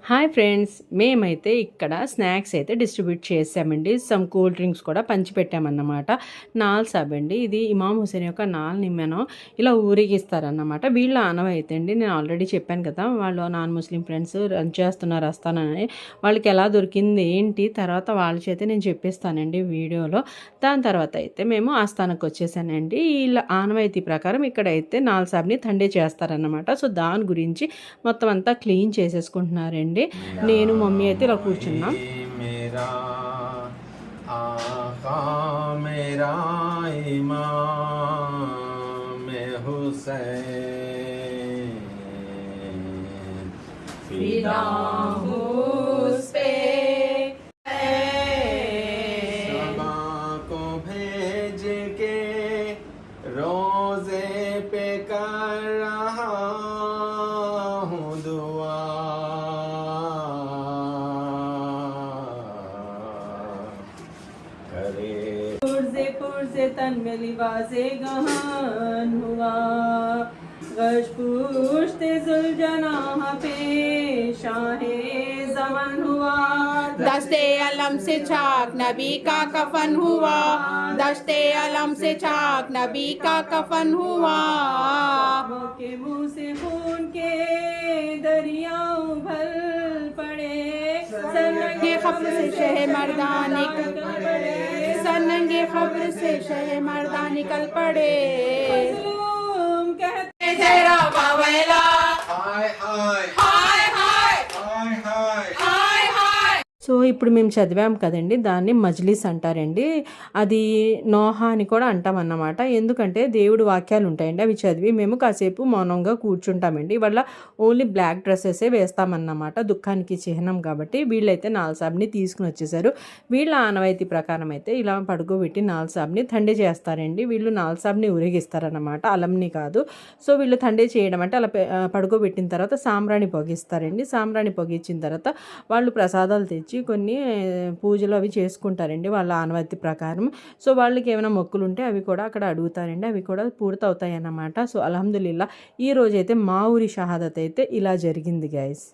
Hi friends, మేమైతే ఇక్కడ snacks అయితే డిస్ట్రిబ్యూట్ చేసామండి. సమ్ కూల్ డ్రింక్స్ కూడా పంచిపెట్టామన్నమాట. నాల్ సాబ్ అండి, ఇది ఇమాం హుసేన్ యొక్క నాల్ నిమ్మెను ఇలా ఊరేగిస్తారన్నమాట. వీళ్ళ ఆనవాయితీ అండి. నేను ఆల్రెడీ చెప్పాను కదా, వాళ్ళు నాన్ ముస్లిం ఫ్రెండ్స్ రన్ చేస్తున్నారు వస్తానని. వాళ్ళకి ఎలా దొరికింది ఏంటి తర్వాత వాళ్ళ చేతే నేను చెప్పిస్తానండి వీడియోలో. దాని తర్వాత అయితే మేము ఆస్థానకు వచ్చేసానండి. వీళ్ళ ఆనవాయితీ ప్రకారం ఇక్కడైతే నాల్ సాబ్ని తండే చేస్తారన్నమాట. సో దాని గురించి మొత్తం అంతా క్లీన్ చేసేసుకుంటున్నారండి. నేను మమ్మీ అయితే ఇలా కూర్చున్నాం. रोजे पे कर रहा हूँ दुआ, करे पुरज़े पुरज़े तन में लिबासे गहन हुआ, गश पुश्ते जुल्जनाह पे शाहे ज़मन हुआ, दस्ते अलम से चाक नबी का कफन हुआ, दस्ते अलम से चाक नबी का कफन हुआ, के मुँह से खून के दरिया उभल पड़े, सनंगे खब्र से शह मर्दान निकल पड़े, सनंगे खब्र से शह मर्दान निकल पड़े, कहते जरा बावैला हाय हाय हाय हाय हाय हाय हाय हाय. సో ఇప్పుడు మేము చదివాం కదండి, దాన్ని మజ్లిస్ అంటారండి. అది నోహా అని కూడా అంటామన్నమాట. ఎందుకంటే దేవుడు వాక్యాలు ఉంటాయండి, అవి చదివి మేము కాసేపు మౌనంగా కూర్చుంటామండి. ఇవాళ ఓన్లీ బ్లాక్ డ్రెస్సెసే వేస్తామన్నమాట, దుఃఖానికి చిహ్నం కాబట్టి. వీళ్ళైతే నాల్ సాబ్ని తీసుకుని వచ్చేసారు. వీళ్ళ ఆనవాయితీ ప్రకారం అయితే ఇలా పడుకోబెట్టి నాల్ సాబ్ని తండే చేస్తారండి. వీళ్ళు నాల్ సాబ్ని ఊరేగిస్తారన్నమాట, అలంని కాదు. సో వీళ్ళు తండే చేయడం అంటే అలా పడుకోబెట్టిన తర్వాత సాంబ్రాణి పొగిస్తారండి. సాంబ్రాణి పొగిచ్చిన తర్వాత వాళ్ళు ప్రసాదాలు తెచ్చి కొన్ని పూజలు అవి చేసుకుంటారండి వాళ్ళ ఆనవాయితీ ప్రకారం. సో వాళ్ళకి ఏమైనా మొక్కులు ఉంటే అవి కూడా అక్కడ అడుగుతారండి, అవి కూడా పూర్తవుతాయి అన్నమాట. సో అల్హమ్దులిల్లా ఈ రోజైతే మా ఊరి షహాదత్ అయితే ఇలా జరిగింది గైస్.